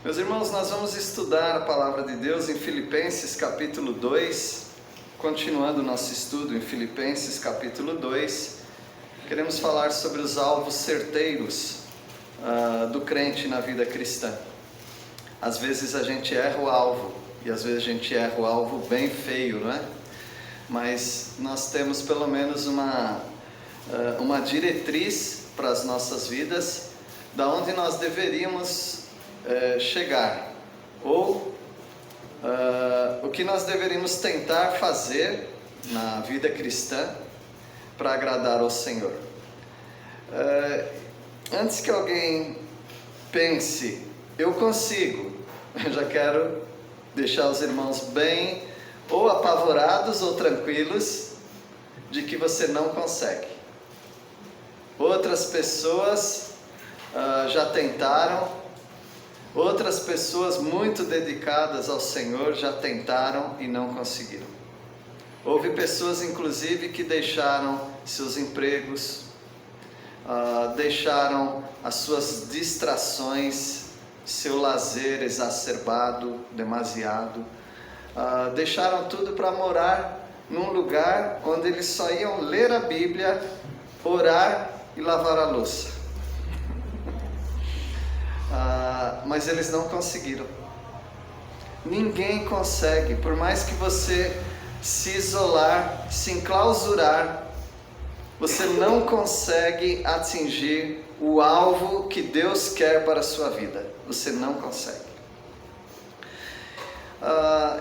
Meus irmãos, nós vamos estudar a palavra de Deus em Filipenses capítulo 2, continuando o nosso estudo em Filipenses capítulo 2, queremos falar sobre os alvos certeiros do crente na vida cristã. Às vezes a gente erra o alvo, e às vezes a gente erra o alvo bem feio, não é? Mas nós temos pelo menos uma diretriz para as nossas vidas, da onde nós deveríamos chegar, ou o que nós deveríamos tentar fazer na vida cristã para agradar ao Senhor. Antes que alguém pense, eu consigo, eu já quero deixar os irmãos bem ou apavorados ou tranquilos de que você não consegue. Outras pessoas já tentaram. Outras pessoas muito dedicadas ao Senhor já tentaram e não conseguiram. Houve pessoas, inclusive, que deixaram seus empregos, deixaram as suas distrações, seu lazer exacerbado, demasiado, deixaram tudo para morar num lugar onde eles só iam ler a Bíblia, orar e lavar a louça. Mas eles não conseguiram. Ninguém consegue, por mais que você se isolar, se enclausurar, você não consegue atingir o alvo que Deus quer para a sua vida. Você não consegue.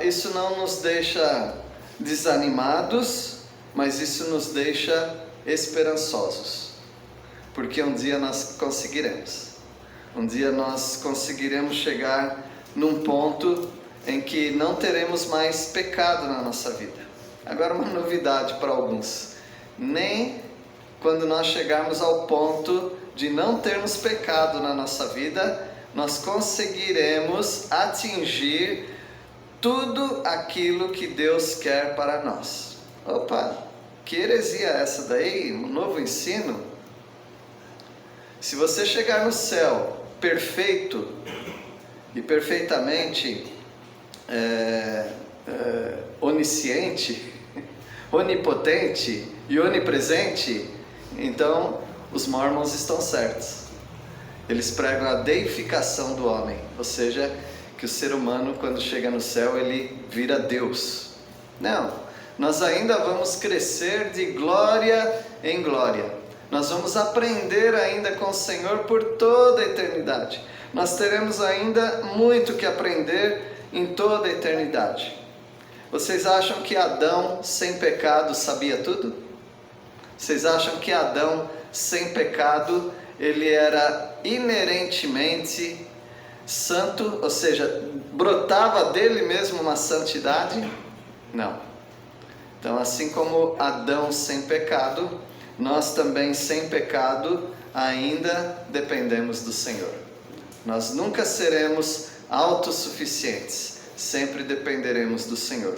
Isso não nos deixa desanimados, mas isso nos deixa esperançosos, porque um dia nós conseguiremos. Um dia nós conseguiremos chegar num ponto em que não teremos mais pecado na nossa vida. Agora, uma novidade para alguns: nem quando nós chegarmos ao ponto de não termos pecado na nossa vida, nós conseguiremos atingir tudo aquilo que Deus quer para nós. Opa, que heresia é essa daí? Um novo ensino? Se você chegar no céu perfeito e perfeitamente onisciente, onipotente e onipresente, então os mormons estão certos. Eles pregam a deificação do homem, ou seja, que o ser humano, quando chega no céu, ele vira Deus. Não, nós ainda vamos crescer de glória em glória. Nós vamos aprender ainda com o Senhor por toda a eternidade. Nós teremos ainda muito que aprender em toda a eternidade. Vocês acham que Adão sem pecado sabia tudo? Vocês acham que Adão sem pecado, ele era inerentemente santo, ou seja, brotava dele mesmo uma santidade? Não. Então, assim como Adão sem pecado, nós também sem pecado ainda dependemos do Senhor. Nós nunca seremos autossuficientes, sempre dependeremos do Senhor.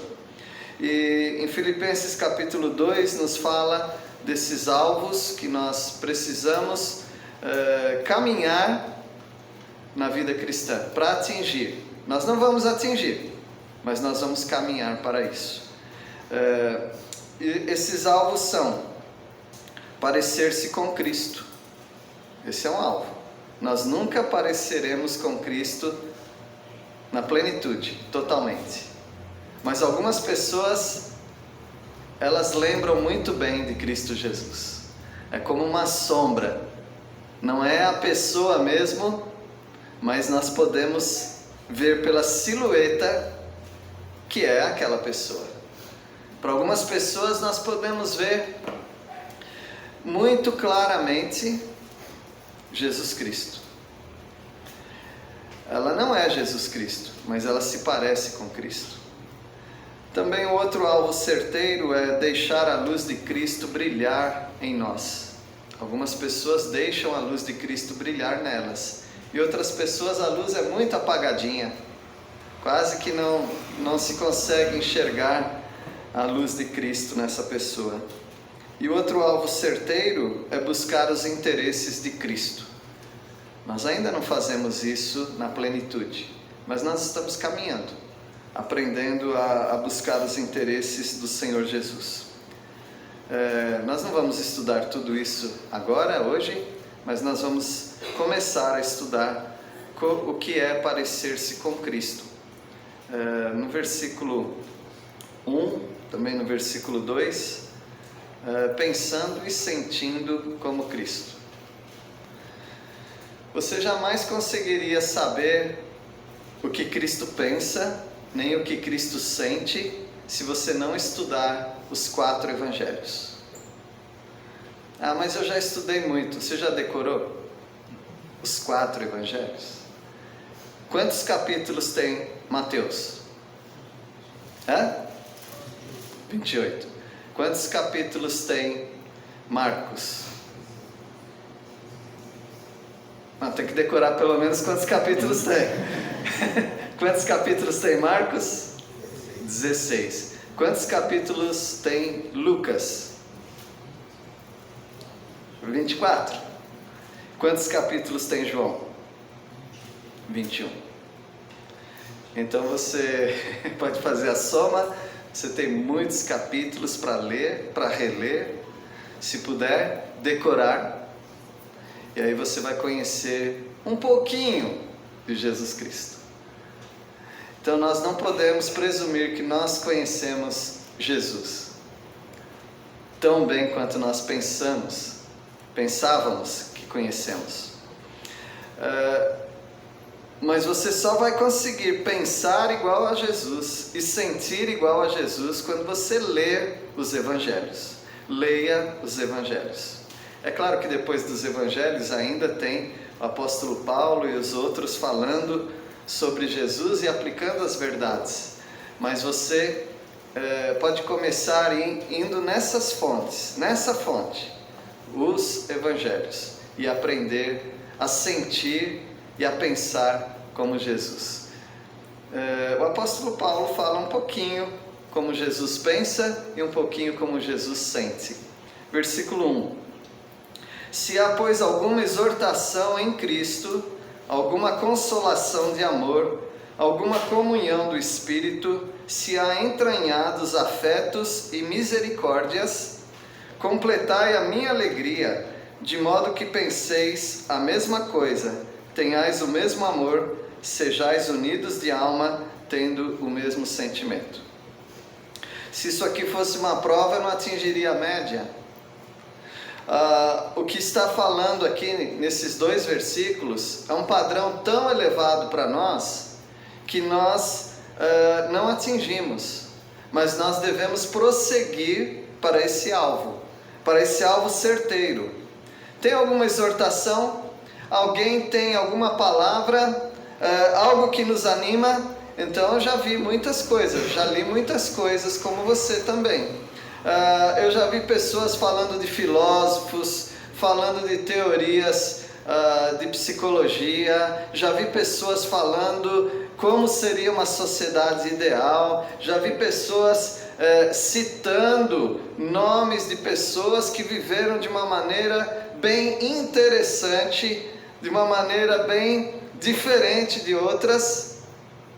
E em Filipenses capítulo 2 nos fala desses alvos que nós precisamos caminhar na vida cristã para atingir. Nós não vamos atingir, mas nós vamos caminhar para isso. E esses alvos são: parecer-se com Cristo. Esse é um alvo. Nós nunca pareceremos com Cristo na plenitude, totalmente. Mas algumas pessoas, elas lembram muito bem de Cristo Jesus. É como uma sombra. Não é a pessoa mesmo, mas nós podemos ver pela silhueta que é aquela pessoa. Para algumas pessoas nós podemos ver muito claramente Jesus Cristo. Ela não é Jesus Cristo, mas ela se parece com Cristo. Também o outro alvo certeiro é deixar a luz de Cristo brilhar em nós. Algumas pessoas deixam a luz de Cristo brilhar nelas, e outras pessoas a luz é muito apagadinha, quase que não se consegue enxergar a luz de Cristo nessa pessoa. E o outro alvo certeiro é buscar os interesses de Cristo. Nós ainda não fazemos isso na plenitude, mas nós estamos caminhando, aprendendo a buscar os interesses do Senhor Jesus. Nós não vamos estudar tudo isso agora, hoje, mas nós vamos começar a estudar o que é parecer-se com Cristo. No versículo 1, também no versículo 2, pensando e sentindo como Cristo. Você jamais conseguiria saber o que Cristo pensa, nem o que Cristo sente, se você não estudar os 4 evangelhos. Ah, mas eu já estudei muito. Você já decorou os 4 evangelhos? Quantos capítulos tem Mateus? 28. Quantos capítulos tem Marcos? Tem que decorar pelo menos quantos capítulos tem. Quantos capítulos tem Marcos? 16. Quantos capítulos tem Lucas? 24. Quantos capítulos tem João? 21. Então você pode fazer a soma. Você tem muitos capítulos para ler, para reler, se puder decorar, e aí você vai conhecer um pouquinho de Jesus Cristo. Então nós não podemos presumir que nós conhecemos Jesus tão bem quanto nós pensávamos que conhecemos. Mas você só vai conseguir pensar igual a Jesus e sentir igual a Jesus quando você ler os evangelhos. Leia os evangelhos. É claro que depois dos evangelhos ainda tem o apóstolo Paulo e os outros falando sobre Jesus e aplicando as verdades. Mas você pode começar indo nessas fontes, nessa fonte, os evangelhos, e aprender a sentir e a pensar como Jesus. O apóstolo Paulo fala um pouquinho como Jesus pensa e um pouquinho como Jesus sente. Versículo 1. Se há, pois, alguma exortação em Cristo, alguma consolação de amor, alguma comunhão do Espírito, se há entranhados afetos e misericórdias, completai a minha alegria, de modo que penseis a mesma coisa, tenhais o mesmo amor, sejais unidos de alma, tendo o mesmo sentimento. Se isso aqui fosse uma prova, eu não atingiria a média. O que está falando aqui nesses 2 versículos é um padrão tão elevado para nós, que nós não atingimos, mas nós devemos prosseguir para esse alvo certeiro. Tem alguma exortação? Alguém tem alguma palavra, algo que nos anima? Então eu já vi muitas coisas, já li muitas coisas, como você também. Eu já vi pessoas falando de filósofos, falando de teorias de psicologia, já vi pessoas falando como seria uma sociedade ideal, já vi pessoas citando nomes de pessoas que viveram de uma maneira bem interessante, de uma maneira bem diferente de outras,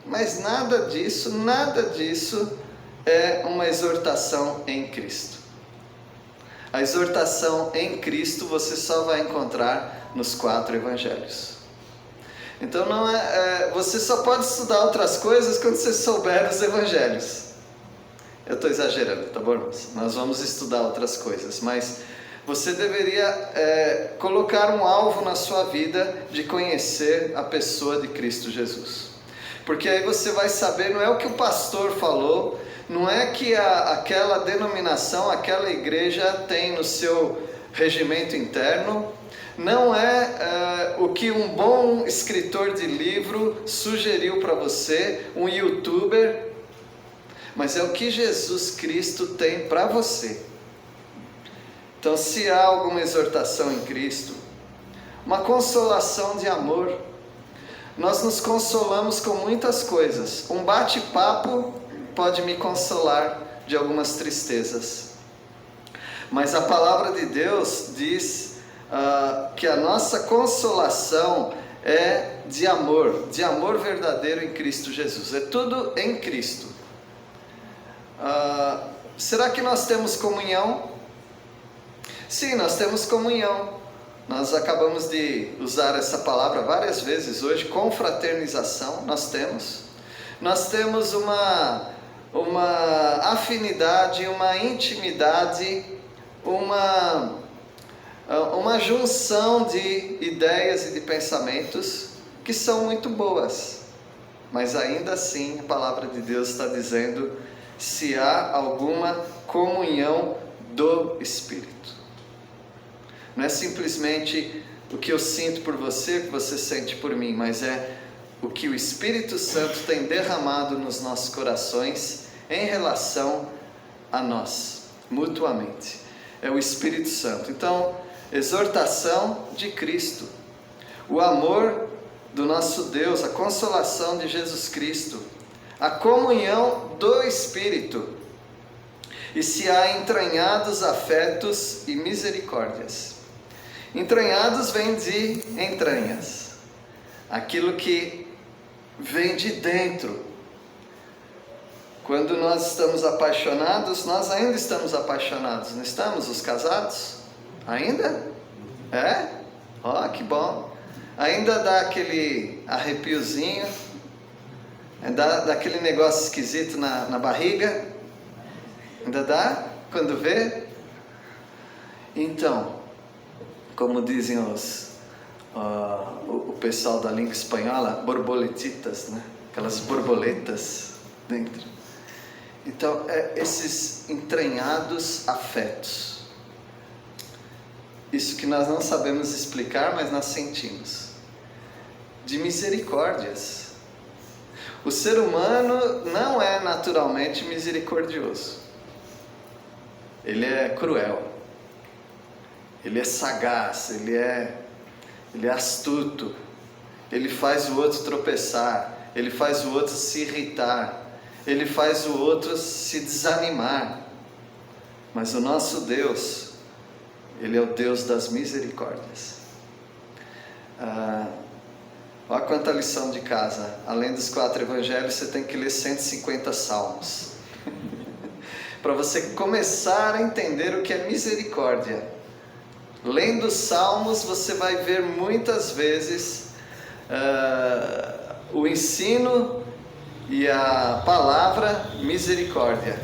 mas nada disso é uma exortação em Cristo. A exortação em Cristo você só vai encontrar nos 4 evangelhos. Então você só pode estudar outras coisas quando você souber os evangelhos. Eu estou exagerando, tá bom, irmãos? Nós vamos estudar outras coisas, mas você deveria colocar um alvo na sua vida de conhecer a pessoa de Cristo Jesus. Porque aí você vai saber, não é o que o pastor falou, não é que aquela denominação, aquela igreja tem no seu regimento interno, não é o que um bom escritor de livro sugeriu para você, um youtuber, mas é o que Jesus Cristo tem para você. Então, se há alguma exortação em Cristo, uma consolação de amor, nós nos consolamos com muitas coisas. Um bate-papo pode me consolar de algumas tristezas, mas a palavra de Deus diz que a nossa consolação é de amor verdadeiro em Cristo Jesus. É tudo em Cristo. Será que nós temos comunhão? Sim, nós temos comunhão. Nós acabamos de usar essa palavra várias vezes hoje, confraternização, nós temos uma afinidade, uma intimidade, uma junção de ideias e de pensamentos que são muito boas, mas ainda assim a palavra de Deus está dizendo se há alguma comunhão do Espírito. Não é simplesmente o que eu sinto por você, o que você sente por mim, mas é o que o Espírito Santo tem derramado nos nossos corações em relação a nós, mutuamente. É o Espírito Santo. Então, exortação de Cristo, o amor do nosso Deus, a consolação de Jesus Cristo, a comunhão do Espírito, e se há entranhados afetos e misericórdias. Entranhados vem de entranhas, aquilo que vem de dentro. Quando nós estamos apaixonados, nós ainda estamos apaixonados, não estamos? Os casados? Ainda? É? Ó, que bom! Ainda dá aquele arrepiozinho, dá aquele negócio esquisito na barriga? Ainda dá? Quando vê? Então, como dizem o pessoal da língua espanhola, borboletitas, né? Aquelas borboletas dentro. Então, esses entranhados afetos, isso que nós não sabemos explicar, mas nós sentimos, de misericórdias. O ser humano não é naturalmente misericordioso, ele é cruel. Ele é sagaz, ele é astuto, ele faz o outro tropeçar, ele faz o outro se irritar, ele faz o outro se desanimar. Mas o nosso Deus, Ele é o Deus das misericórdias. Olha quanta lição de casa. Além dos 4 evangelhos, você tem que ler 150 salmos para você começar a entender o que é misericórdia. Lendo os salmos, você vai ver muitas vezes o ensino e a palavra misericórdia.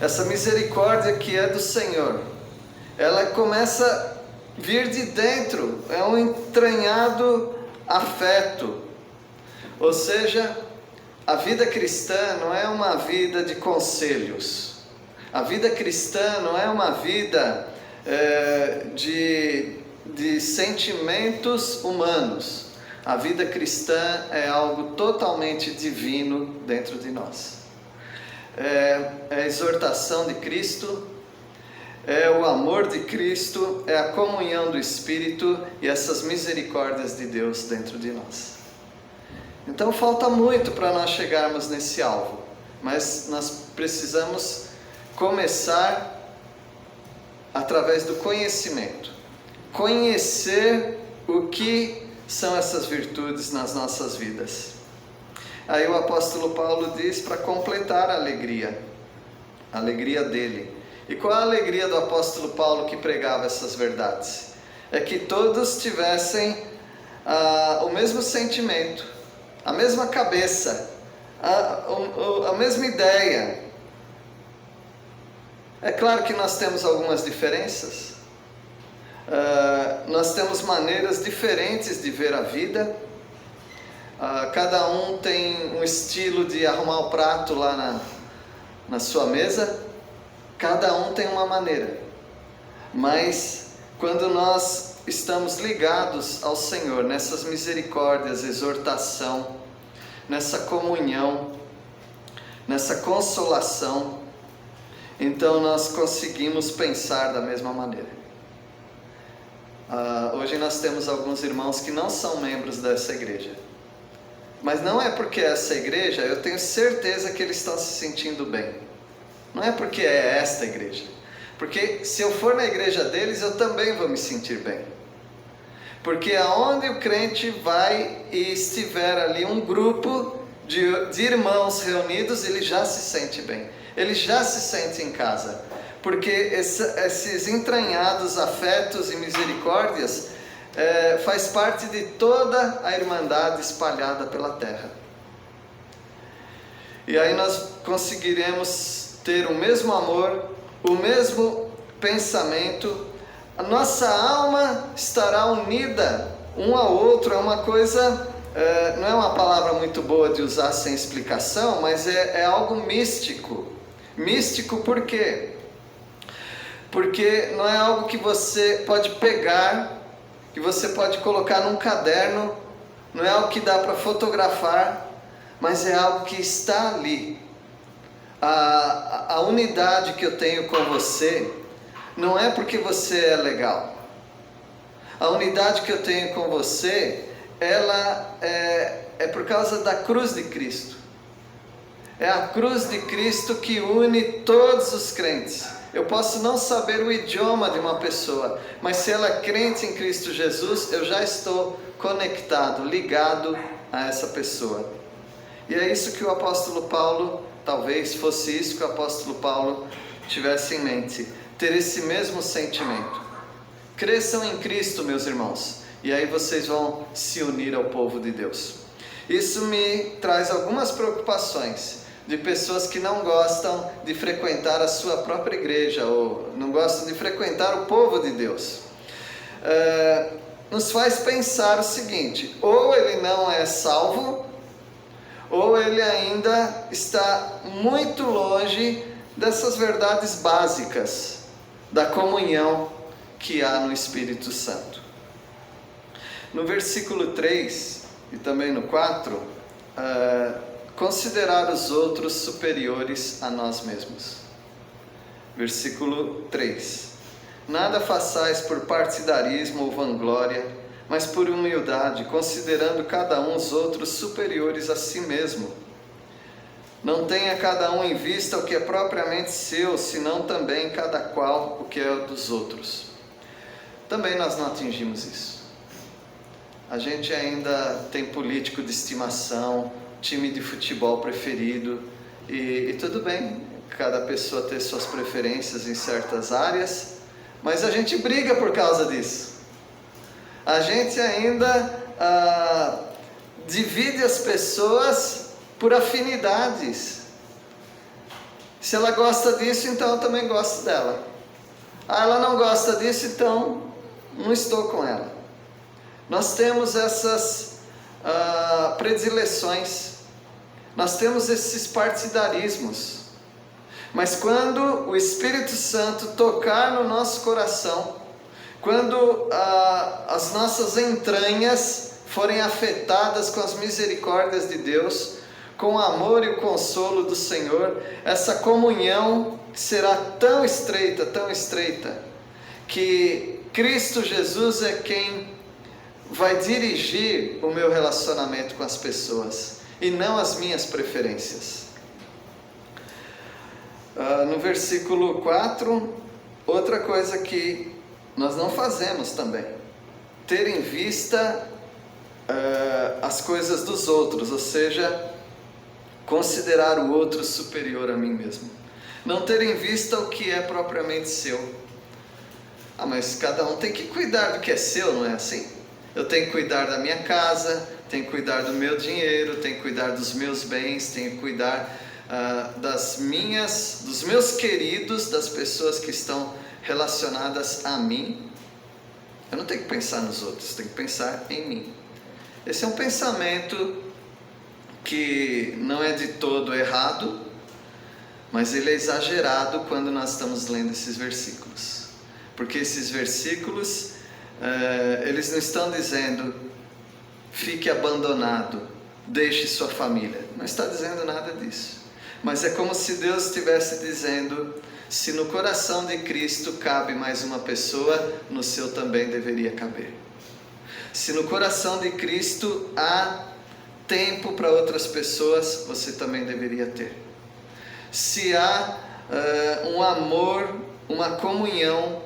Essa misericórdia que é do Senhor, ela começa a vir de dentro, é um entranhado afeto. Ou seja, a vida cristã não é uma vida de conselhos. A vida cristã não é uma vida de sentimentos humanos. A vida cristã é algo totalmente divino dentro de nós. É a exortação de Cristo, é o amor de Cristo, é a comunhão do Espírito e essas misericórdias de Deus dentro de nós. Então falta muito para nós chegarmos nesse alvo, mas nós precisamos começar através do conhecimento. Conhecer o que são essas virtudes nas nossas vidas. Aí o apóstolo Paulo diz para completar a alegria dele. E qual a alegria do apóstolo Paulo que pregava essas verdades? É que todos tivessem o mesmo sentimento, a mesma cabeça, a mesma ideia. É claro que nós temos algumas diferenças, nós temos maneiras diferentes de ver a vida, cada um tem um estilo de arrumar o prato lá na sua mesa, cada um tem uma maneira, mas quando nós estamos ligados ao Senhor, nessas misericórdias, exortação, nessa comunhão, nessa consolação, então nós conseguimos pensar da mesma maneira. Hoje nós temos alguns irmãos que não são membros dessa igreja, mas não é porque essa igreja, eu tenho certeza que eles estão se sentindo bem, não é porque é esta igreja, Porque se eu for na igreja deles, eu também vou me sentir bem. Porque aonde o crente vai e estiver ali um grupo de irmãos reunidos, ele já se sente bem. Ele já se sente em casa. Porque esses entranhados afetos e misericórdias faz parte de toda a irmandade espalhada pela terra. E aí nós conseguiremos ter o mesmo amor, o mesmo pensamento, a nossa alma estará unida um ao outro. É uma coisa, não é uma palavra muito boa de usar sem explicação, mas é algo místico. Místico por quê? Porque não é algo que você pode pegar, que você pode colocar num caderno, não é algo que dá para fotografar, mas é algo que está ali. A unidade que eu tenho com você não é porque você é legal. A unidade que eu tenho com você, ela é por causa da cruz de Cristo. É a cruz de Cristo que une todos os crentes. Eu posso não saber o idioma de uma pessoa, mas se ela é crente em Cristo Jesus, eu já estou conectado, ligado a essa pessoa. E é isso que o apóstolo Paulo, talvez fosse isso que o apóstolo Paulo tivesse em mente, ter esse mesmo sentimento. Cresçam em Cristo, meus irmãos, e aí vocês vão se unir ao povo de Deus. Isso me traz algumas preocupações de pessoas que não gostam de frequentar a sua própria igreja, ou não gostam de frequentar o povo de Deus. Nos faz pensar o seguinte: ou ele não é salvo, ou ele ainda está muito longe dessas verdades básicas da comunhão que há no Espírito Santo. No versículo 3 e também no 4, considerar os outros superiores a nós mesmos. Versículo 3: nada façais por partidarismo ou vanglória, mas por humildade, considerando cada um os outros superiores a si mesmo. Não tenha cada um em vista o que é propriamente seu, senão também cada qual o que é dos outros. Também nós não atingimos isso. A gente ainda tem político de estimação, time de futebol preferido, e tudo bem, cada pessoa ter suas preferências em certas áreas, mas a gente briga por causa disso. A gente ainda divide as pessoas por afinidades. Se ela gosta disso, então eu também gosto dela. Ela não gosta disso, então não estou com ela. Nós temos essas predileções, nós temos esses partidarismos. Mas quando o Espírito Santo tocar no nosso coração, quando as nossas entranhas forem afetadas com as misericórdias de Deus, com o amor e o consolo do Senhor, essa comunhão será tão estreita, que Cristo Jesus é quem vai dirigir o meu relacionamento com as pessoas, e não as minhas preferências. No versículo 4, outra coisa que nós não fazemos também: ter em vista as coisas dos outros, ou seja, considerar o outro superior a mim mesmo. Não ter em vista o que é propriamente seu. Mas cada um tem que cuidar do que é seu, não é assim? Eu tenho que cuidar da minha casa, tenho que cuidar do meu dinheiro, tenho que cuidar dos meus bens, tenho que cuidar dos meus queridos, das pessoas que estão relacionadas a mim. Eu não tenho que pensar nos outros, tenho que pensar em mim. Esse é um pensamento que não é de todo errado, mas ele é exagerado quando nós estamos lendo esses versículos. Porque esses versículos, eles não estão dizendo: fique abandonado, deixe sua família. Não está dizendo nada disso. Mas é como se Deus estivesse dizendo: se no coração de Cristo cabe mais uma pessoa, no seu também deveria caber. Se no coração de Cristo há tempo para outras pessoas, você também deveria ter. Se há um amor uma comunhão,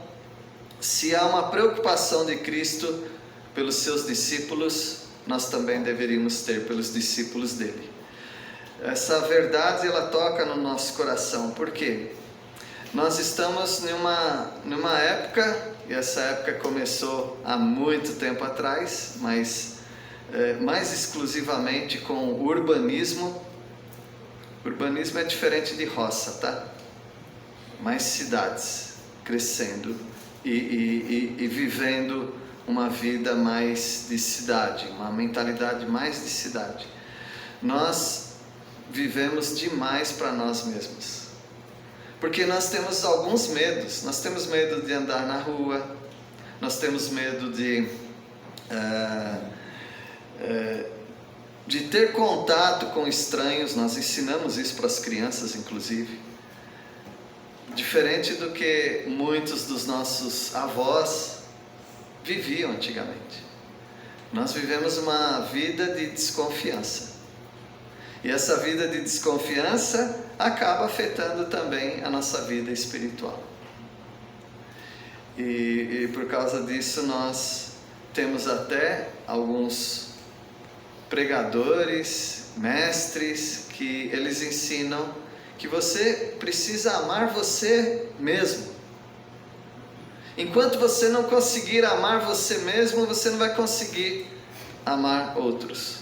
se há uma preocupação de Cristo pelos seus discípulos, nós também deveríamos ter pelos discípulos dele. Essa verdade, ela toca no nosso coração. Por quê? Nós estamos numa época, e essa época começou há muito tempo atrás, mas mais exclusivamente com o urbanismo. Urbanismo é diferente de roça, tá? Mais cidades crescendo e vivendo uma vida mais de cidade, uma mentalidade mais de cidade. Nós vivemos demais para nós mesmos, porque nós temos alguns medos. Nós temos medo de andar na rua, nós temos medo de ter contato com estranhos. Nós ensinamos isso para as crianças, inclusive. Diferente do que muitos dos nossos avós viviam antigamente. Nós vivemos uma vida de desconfiança. E essa vida de desconfiança acaba afetando também a nossa vida espiritual. E por causa disso nós temos até alguns pregadores, mestres, que eles ensinam que você precisa amar você mesmo. Enquanto você não conseguir amar você mesmo, você não vai conseguir amar outros.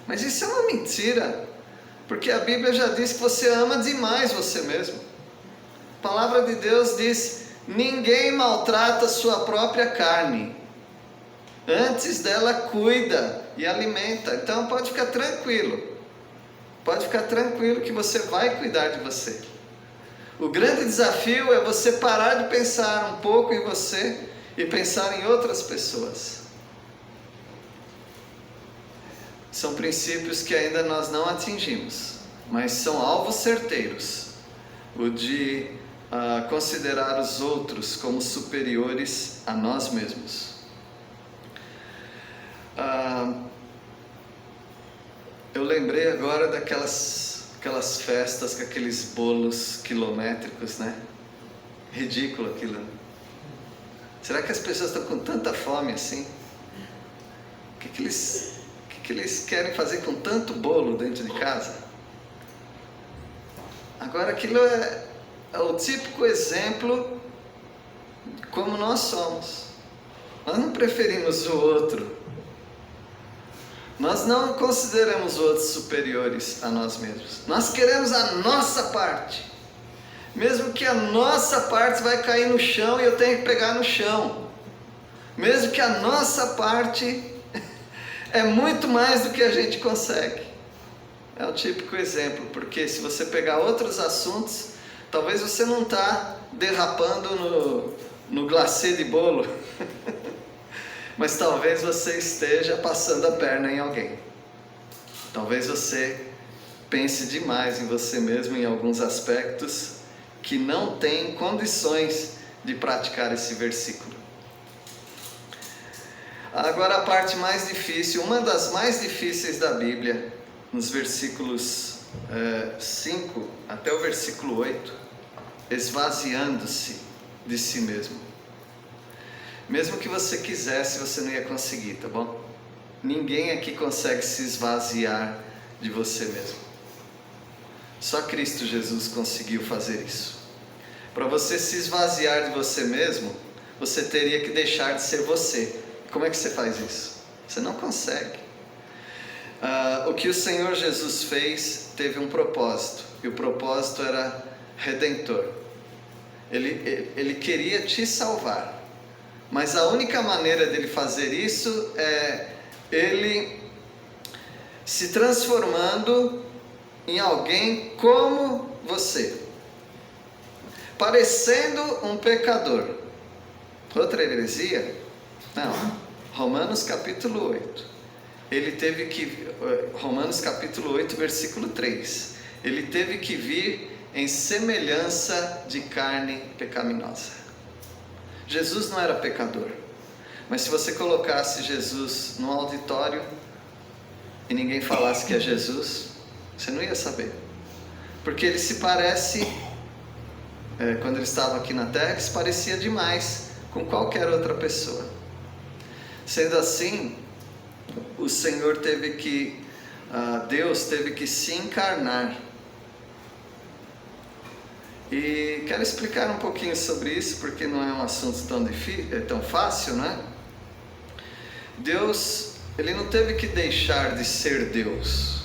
Mas isso é uma mentira, porque a Bíblia já diz que você ama demais você mesmo. A palavra de Deus diz: ninguém maltrata a sua própria carne, antes dela cuida e alimenta. Então pode ficar tranquilo que você vai cuidar de você. O grande desafio é você parar de pensar um pouco em você e pensar em outras pessoas. São princípios que ainda nós não atingimos, mas são alvos certeiros. O de considerar os outros como superiores a nós mesmos. Eu lembrei agora daquelas festas com aqueles bolos quilométricos, né? Ridículo aquilo. Será que as pessoas estão com tanta fome assim? O que eles querem fazer com tanto bolo dentro de casa? Agora aquilo é o típico exemplo de como nós somos. Nós não preferimos o outro. Nós não consideramos outros superiores a nós mesmos. Nós queremos a nossa parte. Mesmo que a nossa parte vai cair no chão e eu tenho que pegar no chão. Mesmo que a nossa parte é muito mais do que a gente consegue. É o típico exemplo, porque se você pegar outros assuntos, talvez você não está derrapando no glacê de bolo. Mas talvez você esteja passando a perna em alguém. Talvez você pense demais em você mesmo em alguns aspectos que não tem condições de praticar esse versículo. Agora a parte mais difícil, uma das mais difíceis da Bíblia, nos versículos 5 até o versículo 8, esvaziando-se de si mesmo. Mesmo que você quisesse, você não ia conseguir, tá bom? Ninguém aqui consegue se esvaziar de você mesmo. Só Cristo Jesus conseguiu fazer isso. Para você se esvaziar de você mesmo, você teria que deixar de ser você. Como é que você faz isso? Você não consegue. O que o Senhor Jesus fez teve um propósito, e o propósito era redentor. Ele queria te salvar. Mas a única maneira dele fazer isso é ele se transformando em alguém como você, parecendo um pecador. Outra heresia? Não. Romanos capítulo 8. Romanos capítulo 8, versículo 3. Ele teve que vir em semelhança de carne pecaminosa. Jesus não era pecador, mas se você colocasse Jesus num auditório e ninguém falasse que é Jesus, você não ia saber, porque ele se parece quando ele estava aqui na terra, ele se parecia demais com qualquer outra pessoa. Sendo assim, o Senhor Deus teve que se encarnar. E quero explicar um pouquinho sobre isso, porque não é um assunto tão fácil, né? Deus, ele não teve que deixar de ser Deus.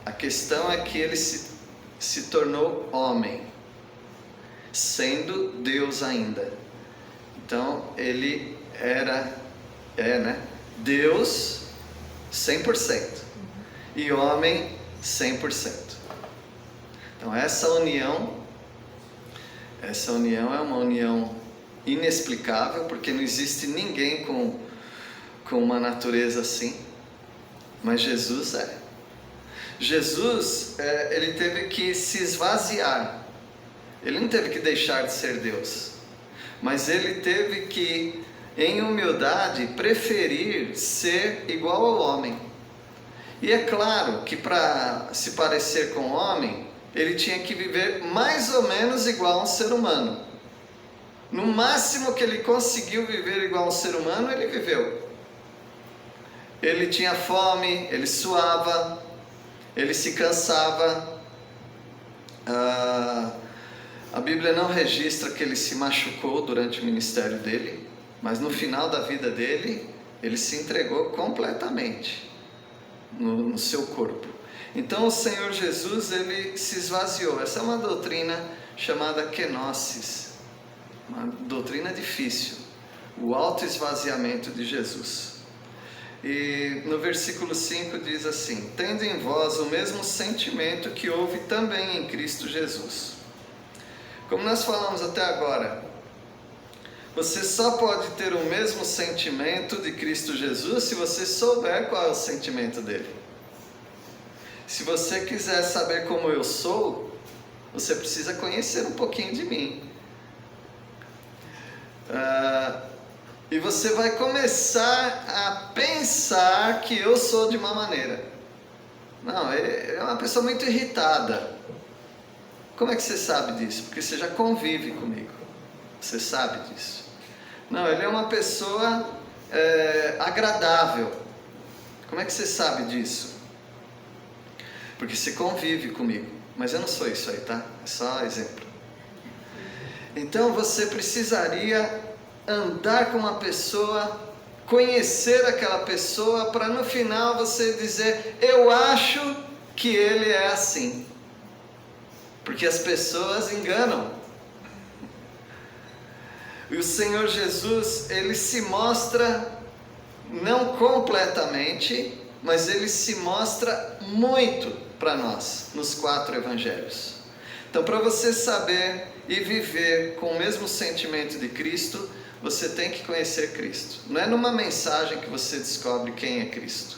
A questão é que ele se tornou homem, sendo Deus ainda. Então, ele né? Deus 100% e homem 100%. Então essa união é uma união inexplicável, porque não existe ninguém com uma natureza assim, mas Jesus é. Jesus, ele teve que se esvaziar, ele não teve que deixar de ser Deus, mas ele teve que, em humildade, preferir ser igual ao homem. E é claro que para se parecer com o homem, ele tinha que viver mais ou menos igual a um ser humano. No máximo que ele conseguiu viver igual a um ser humano, ele viveu. Ele tinha fome, ele suava, ele se cansava. A Bíblia não registra que ele se machucou durante o ministério dele, mas no final da vida dele, ele se entregou completamente no seu corpo. Então o Senhor Jesus, ele se esvaziou. Essa é uma doutrina chamada kenosis, uma doutrina difícil, o autoesvaziamento de Jesus. E no versículo 5 diz assim: tendo em vós o mesmo sentimento que houve também em Cristo Jesus. Como nós falamos até agora, você só pode ter o mesmo sentimento de Cristo Jesus se você souber qual é o sentimento dele. Se você quiser saber como eu sou, você precisa conhecer um pouquinho de mim. E você vai começar a pensar que eu sou de uma maneira. Não, ele é uma pessoa muito irritada. Como é que você sabe disso? Porque você já convive comigo. Você sabe disso. Não, ele é uma pessoa agradável. Como é que você sabe disso? Porque você convive comigo. Mas eu não sou isso aí, tá? É só exemplo. Então você precisaria andar com uma pessoa, conhecer aquela pessoa, para no final você dizer: eu acho que ele é assim. Porque as pessoas enganam. E o Senhor Jesus, ele se mostra não completamente, mas ele se mostra muito para nós nos 4 evangelhos. Então, para você saber e viver com o mesmo sentimento de Cristo, você tem que conhecer Cristo. Não é numa mensagem que você descobre quem é Cristo.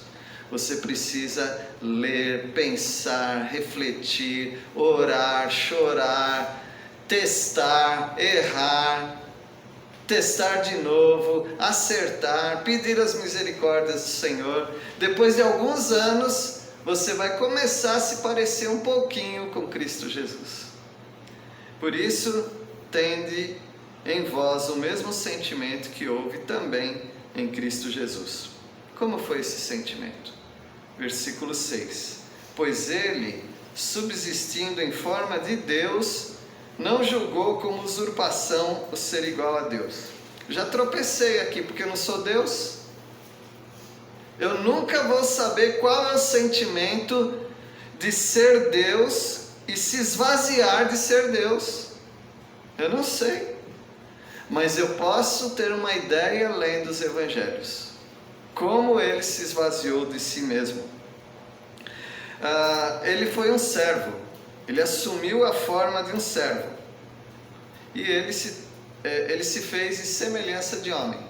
Você precisa ler, pensar, refletir, orar, chorar, testar, errar, testar de novo, acertar, pedir as misericórdias do Senhor. Depois de alguns anos, você vai começar a se parecer um pouquinho com Cristo Jesus. Por isso, tende em vós o mesmo sentimento que houve também em Cristo Jesus. Como foi esse sentimento? Versículo 6. Pois ele, subsistindo em forma de Deus, não julgou como usurpação o ser igual a Deus. Já tropecei aqui porque eu não sou Deus. Eu nunca vou saber qual é o sentimento de ser Deus e se esvaziar de ser Deus. Eu não sei. Mas eu posso ter uma ideia lendo os evangelhos. Como ele se esvaziou de si mesmo. Ele foi um servo. Ele assumiu a forma de um servo. E ele se fez em semelhança de homem.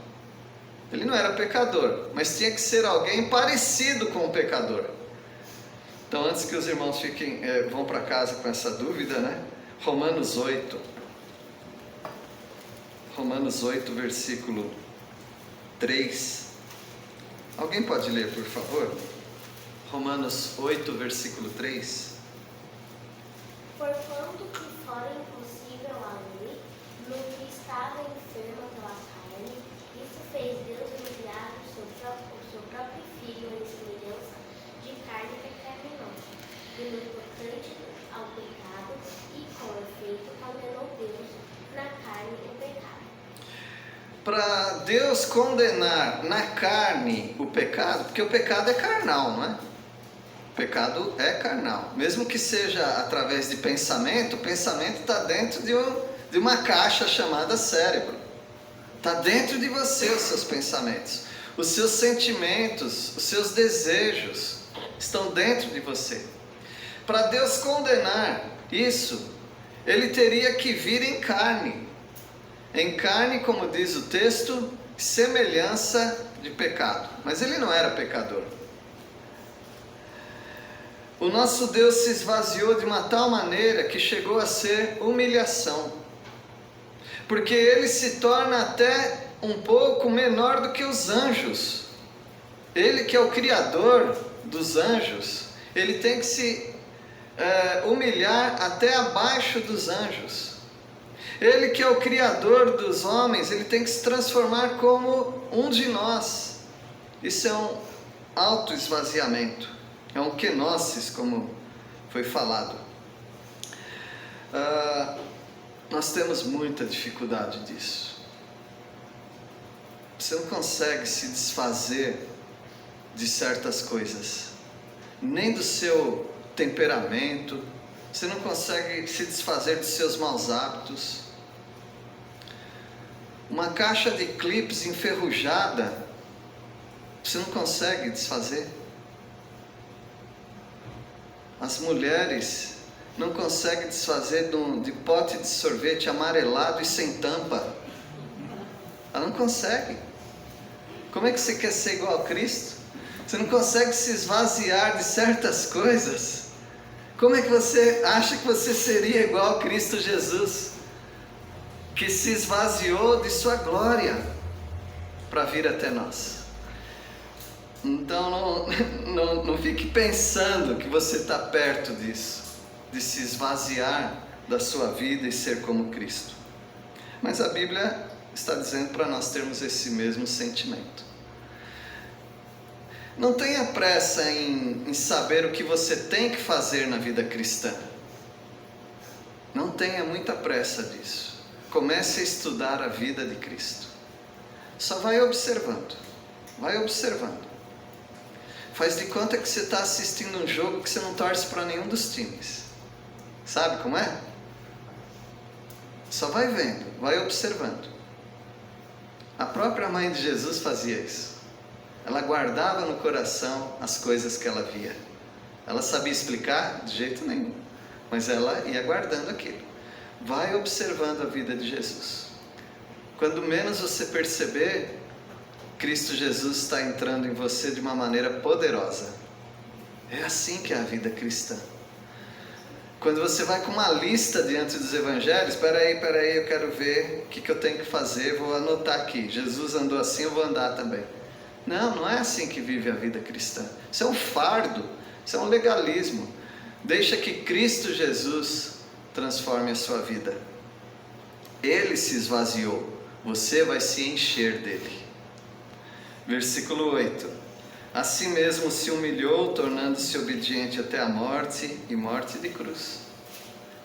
Ele não era pecador, mas tinha que ser alguém parecido com o pecador. Então, antes que os irmãos vão para casa com essa dúvida, né? Romanos 8, versículo 3. Alguém pode ler, por favor? Romanos 8, versículo 3. Porquanto que fora impossível à lei, no que estava enfermo pela carne. Isso fez Deus enviar o seu próprio Filho em semelhança de carne pecaminosa, inocente ao pecado, e com efeito condenou Deus na carne o pecado. Para Deus condenar na carne o pecado, porque o pecado é carnal, não é? O pecado é carnal, mesmo que seja através de pensamento, o pensamento está dentro de uma caixa chamada cérebro. Está dentro de você os seus pensamentos, os seus sentimentos, os seus desejos estão dentro de você. Para Deus condenar isso, Ele teria que vir em carne. Em carne, como diz o texto, semelhança de pecado. Mas Ele não era pecador. O nosso Deus se esvaziou de uma tal maneira que chegou a ser humilhação. Porque Ele se torna até um pouco menor do que os anjos. Ele que é o Criador dos anjos, Ele tem que se humilhar até abaixo dos anjos. Ele que é o Criador dos homens, Ele tem que se transformar como um de nós. Isso é um autoesvaziamento. É um kenosis, como foi falado. Nós temos muita dificuldade disso. Você não consegue se desfazer de certas coisas, nem do seu temperamento. Você não consegue se desfazer dos seus maus hábitos. Uma caixa de clipes enferrujada, você não consegue desfazer. As mulheres não conseguem desfazer de pote de sorvete amarelado e sem tampa. Ela não consegue. Como é que você quer ser igual a Cristo? Você não consegue se esvaziar de certas coisas. Como é que você acha que você seria igual a Cristo Jesus, que se esvaziou de sua glória para vir até nós? Então não fique pensando que você está perto disso, de se esvaziar da sua vida e ser como Cristo. Mas a Bíblia está dizendo para nós termos esse mesmo sentimento. Não tenha pressa em saber o que você tem que fazer na vida cristã. Não tenha muita pressa disso. Comece a estudar a vida de Cristo. Só vai observando. Vai observando. Faz de conta que você está assistindo um jogo que você não torce para nenhum dos times. Sabe como é? Só vai vendo, vai observando. A própria mãe de Jesus fazia isso. Ela guardava no coração as coisas que ela via. Ela sabia explicar? De jeito nenhum. Mas ela ia guardando aquilo. Vai observando a vida de Jesus. Quando menos você perceber, Cristo Jesus está entrando em você de uma maneira poderosa. É assim que é a vida cristã. Quando você vai com uma lista diante dos evangelhos, espera aí, eu quero ver o que eu tenho que fazer, vou anotar aqui. Jesus andou assim, eu vou andar também. Não é assim que vive a vida cristã. Isso é um fardo, isso é um legalismo. Deixa que Cristo Jesus transforme a sua vida. Ele se esvaziou, você vai se encher dele. Versículo 8: assim mesmo se humilhou, tornando-se obediente até a morte, e morte de cruz.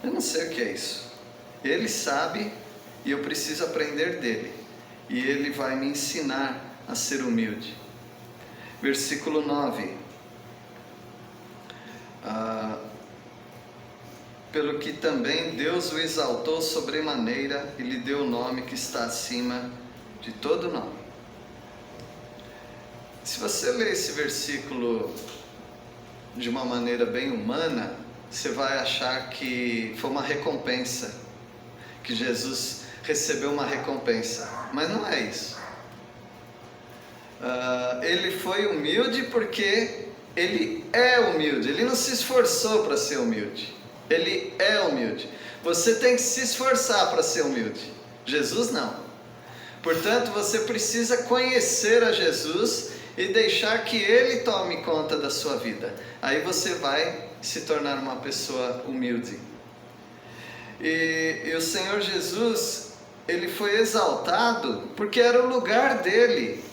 Eu não sei o que é isso. Ele sabe e eu preciso aprender dele. E ele vai me ensinar a ser humilde. Versículo 9: pelo que também Deus o exaltou sobremaneira e lhe deu o nome que está acima de todo nome. Se você ler esse versículo de uma maneira bem humana, você vai achar que foi uma recompensa, que Jesus recebeu uma recompensa, mas não é isso. Ele foi humilde porque ele é humilde, ele não se esforçou para ser humilde, ele é humilde. Você tem que se esforçar para ser humilde, Jesus não. Portanto, você precisa conhecer a Jesus e deixar que Ele tome conta da sua vida. Aí você vai se tornar uma pessoa humilde. E o Senhor Jesus, ele foi exaltado porque era o lugar dele.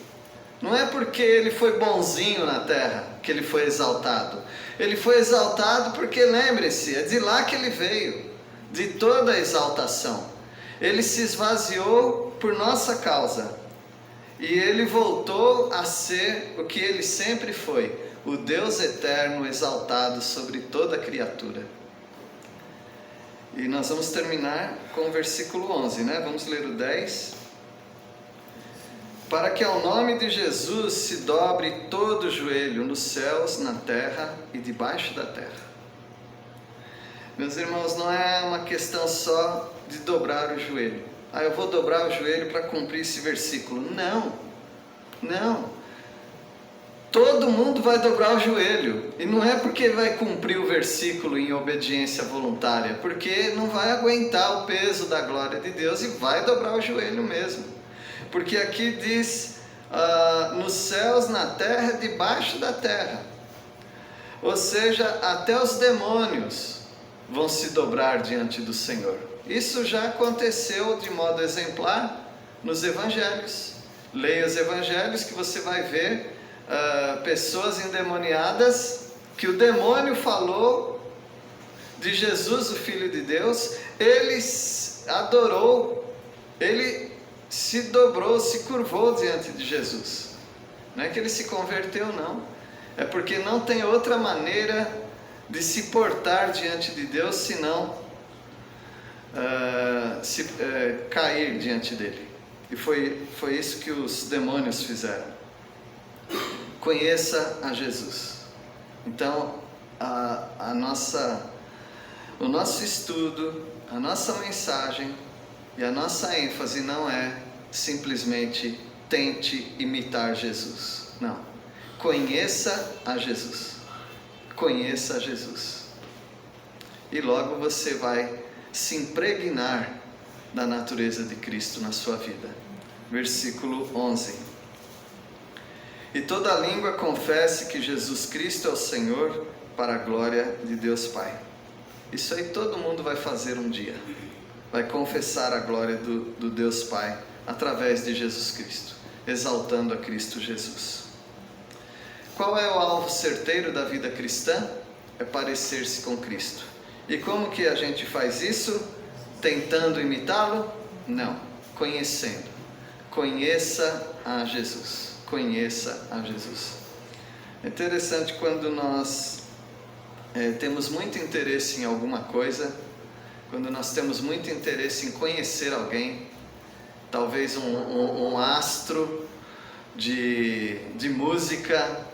Não é porque ele foi bonzinho na terra que ele foi exaltado. Ele foi exaltado porque, lembre-se, é de lá que ele veio, de toda a exaltação. Ele se esvaziou por nossa causa. E ele voltou a ser o que ele sempre foi, o Deus eterno exaltado sobre toda a criatura. E nós vamos terminar com o versículo 11, né? Vamos ler o 10. Para que ao nome de Jesus se dobre todo o joelho nos céus, na terra e debaixo da terra. Meus irmãos, não é uma questão só de dobrar o joelho. Eu vou dobrar o joelho para cumprir esse versículo. Não. Todo mundo vai dobrar o joelho. E não é porque vai cumprir o versículo em obediência voluntária, porque não vai aguentar o peso da glória de Deus e vai dobrar o joelho mesmo. Porque aqui diz, nos céus, na terra, debaixo da terra. Ou seja, até os demônios vão se dobrar diante do Senhor. Isso já aconteceu de modo exemplar nos evangelhos. Leia os evangelhos que você vai ver pessoas endemoniadas que o demônio falou de Jesus, o Filho de Deus. Ele adorou, ele se dobrou, se curvou diante de Jesus. Não é que ele se converteu, não. É porque não tem outra maneira de se portar diante de Deus senão cair diante dele. E foi isso que os demônios fizeram. Conheça a Jesus. Então, o nosso estudo, a nossa mensagem e a nossa ênfase não é simplesmente tente imitar Jesus. Não. Conheça a Jesus. Conheça a Jesus. E logo você vai se impregnar da natureza de Cristo na sua vida. Versículo 11. E toda língua confesse que Jesus Cristo é o Senhor, para a glória de Deus Pai. Isso aí todo mundo vai fazer um dia. Vai confessar a glória do Deus Pai através de Jesus Cristo, exaltando a Cristo Jesus. Qual é o alvo certeiro da vida cristã? É parecer-se com Cristo. E como que a gente faz isso? Tentando imitá-lo? Não, conhecendo. Conheça a Jesus. Conheça a Jesus. É interessante quando nós temos muito interesse em alguma coisa, quando nós temos muito interesse em conhecer alguém, talvez um astro de música,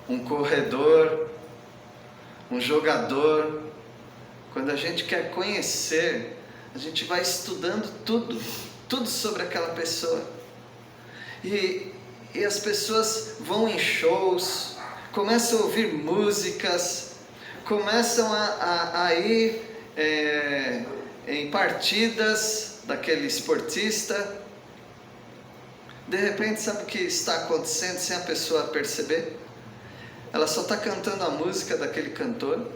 um corredor, um jogador. Quando a gente quer conhecer, a gente vai estudando tudo sobre aquela pessoa. E as pessoas vão em shows, começam a ouvir músicas, começam a ir em partidas daquele esportista. De repente, sabe o que está acontecendo sem a pessoa perceber? Ela só está cantando a música daquele cantor.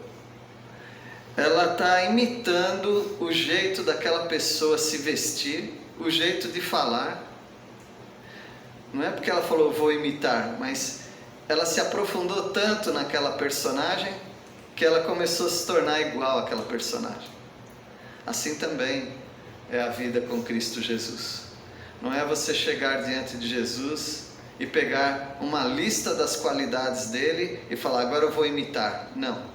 Ela está imitando o jeito daquela pessoa se vestir, o jeito de falar. Não é porque ela falou vou imitar, mas ela se aprofundou tanto naquela personagem que ela começou a se tornar igual àquela personagem. Assim também é a vida com Cristo Jesus. Não é você chegar diante de Jesus e pegar uma lista das qualidades dele e falar agora eu vou imitar. Não.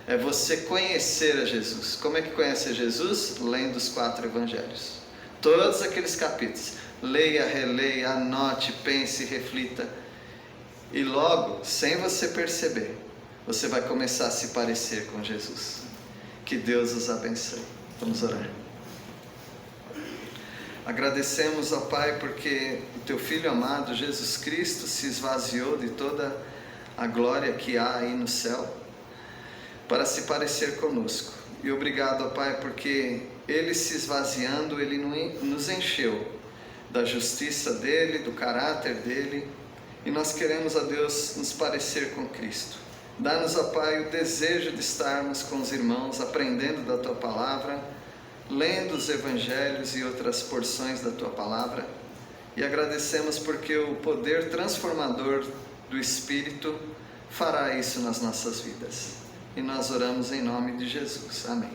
É você conhecer a Jesus. Como é que conhece a Jesus? Lendo os 4 evangelhos. Todos aqueles capítulos. Leia, releia, anote, pense, reflita. E logo, sem você perceber, você vai começar a se parecer com Jesus. Que Deus os abençoe. Vamos orar. Agradecemos ao Pai porque o Teu Filho amado, Jesus Cristo, se esvaziou de toda a glória que há aí no céu para se parecer conosco. E obrigado, ó Pai, porque Ele se esvaziando, Ele nos encheu da justiça dEle, do caráter dEle, e nós queremos, ó Deus, nos parecer com Cristo. Dá-nos, ó Pai, o desejo de estarmos com os irmãos, aprendendo da Tua Palavra, lendo os evangelhos e outras porções da tua palavra, e agradecemos porque o poder transformador do Espírito fará isso nas nossas vidas. E nós oramos em nome de Jesus. Amém.